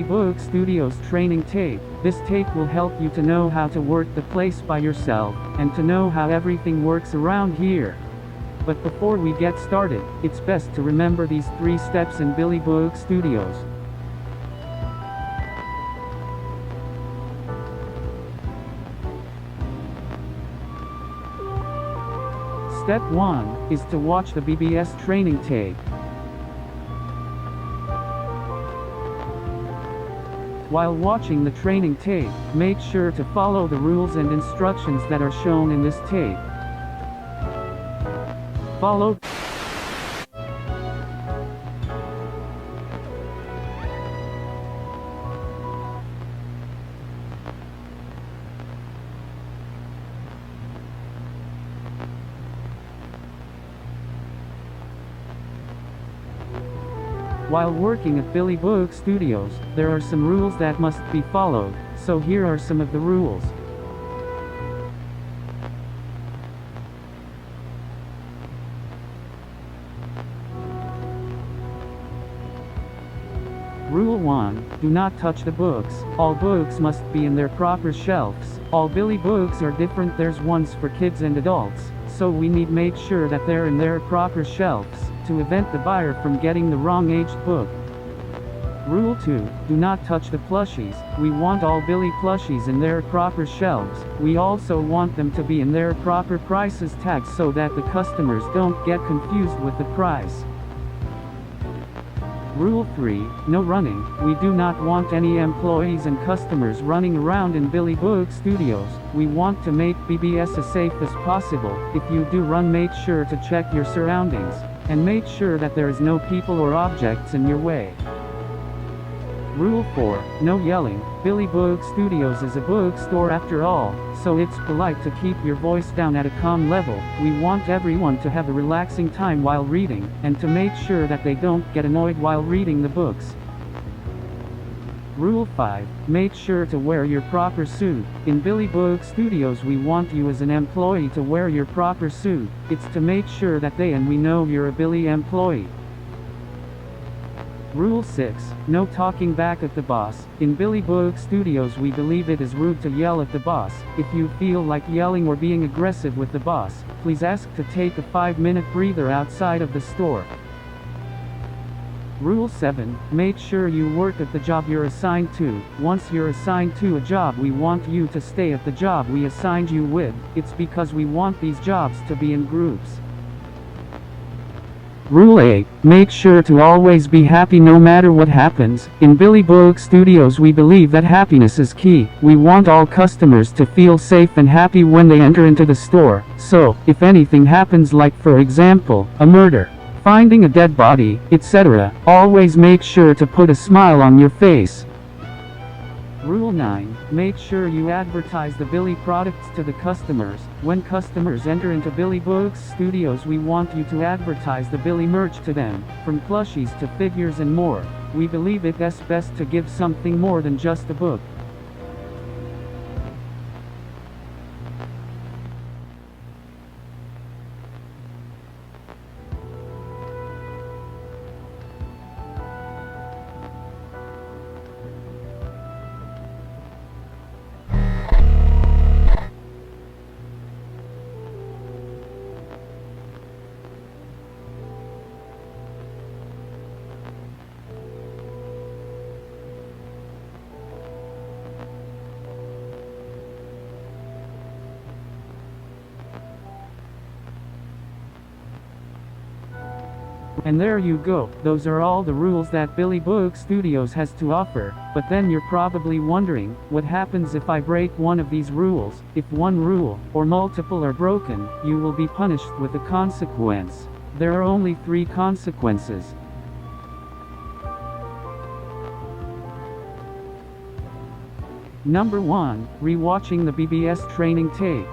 Burke Studios training tape. This tape will help you to know how to work the place by yourself, and to know how everything works around here. But before we get started, it's best to remember these 3 steps in Burke Studios. Step 1 is to watch the BBS training tape. While watching the training tape, make sure to follow the rules and instructions that are shown in this tape. Follow. While working at Burke Studios, there are some rules that must be followed, so here are some of the rules. Rule 1. Do not touch the books. All books must be in their proper shelves. All books are different, there's ones for kids and adults, so we need make sure that they're in their proper shelves, to prevent the buyer from getting the wrong aged book. Rule 2. Do not touch the plushies. We want all plushies in their proper shelves. We also want them to be in their proper prices tags so that the customers don't get confused with the price. Rule 3. No running. We do not want any employees and customers running around in Burke Studios. We want to make BBS as safe as possible. If you do run, make sure to check your surroundings, and make sure that there is no people or objects in your way. Rule 4. No yelling. Burke Studios is a bookstore after all, so it's polite to keep your voice down at a calm level. We want everyone to have a relaxing time while reading, and to make sure that they don't get annoyed while reading the books. Rule 5. Make sure to wear your proper suit. In Burke Studios we want you as an employee to wear your proper suit. It's to make sure that they and we know you're a Billy employee. Rule 6. No talking back at the boss. In Burke Studios we believe it is rude to yell at the boss. If you feel like yelling or being aggressive with the boss, please ask to take a 5-minute breather outside of the store. Rule 7. Make sure you work at the job you're assigned to. Once you're assigned to a job, we want you to stay at the job we assigned you with. It's because we want these jobs to be in groups. Rule 8. Make sure to always be happy no matter what happens. In Burke Studios we believe that happiness is key. We want all customers to feel safe and happy when they enter into the store. So, if anything happens, like for example, a murder, finding a dead body, etc., always make sure to put a smile on your face. Rule 9. Make sure you advertise the products to the customers. When customers enter into Burke Studios we want you to advertise the merch to them, from plushies to figures and more. We believe it's best to give something more than just a book. And there you go, those are all the rules that Burke Studios has to offer. But then you're probably wondering, what happens if I break one of these rules? If one rule, or multiple, are broken, you will be punished with a consequence. There are only 3 consequences. Number 1. Rewatching the BBS training tape.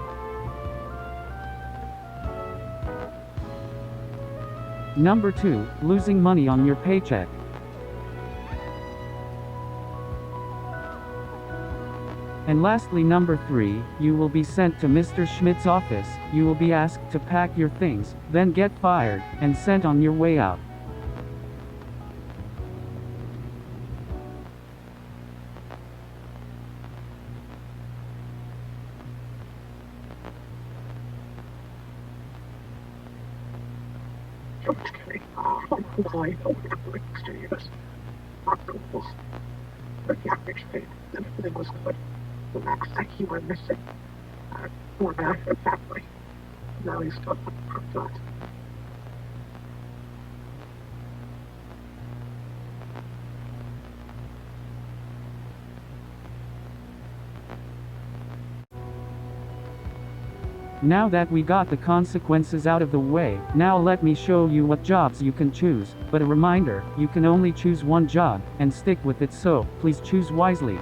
Number 2. Losing money on your paycheck. And lastly, number 3, you will be sent to Mr. Schmidt's office. You will be asked to pack your things, then get fired, and sent on your way out. Okay. Why studios? Rules. But the average paid, everything was good. The max that you were missing. Poor guy, a family. Now he's stuck for that. Now that we got the consequences out of the way, now let me show you what jobs you can choose. But a reminder, you can only choose one job, and stick with it, so please choose wisely.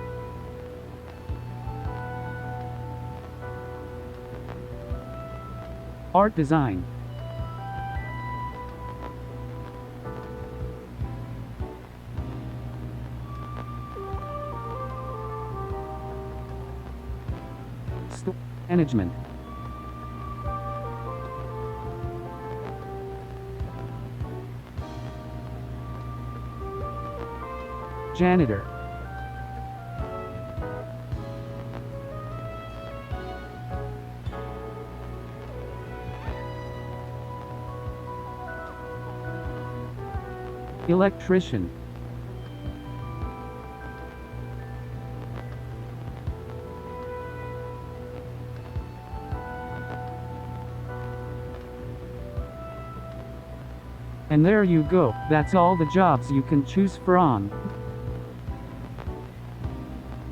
Art design. Management. Janitor. Electrician. And there you go, that's all the jobs you can choose from.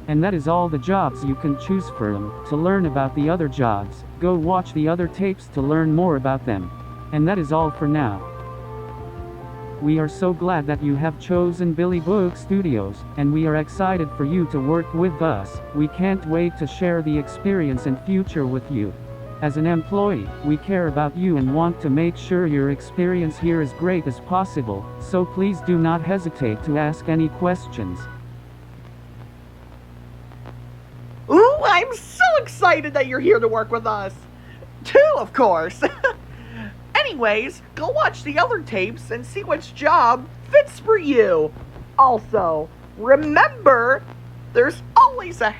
And that is all the jobs you can choose from. To learn about the other jobs, go watch the other tapes to learn more about them. And that is all for now. We are so glad that you have chosen Billy Book Studios, and we are excited for you to work with us. We can't wait to share the experience and future with you. As an employee, we care about you and want to make sure your experience here is great as possible, so please do not hesitate to ask any questions. Ooh, I'm so excited that you're here to work with us. Too, of course. Anyways, go watch the other tapes and see which job fits for you. Also, remember, there's always a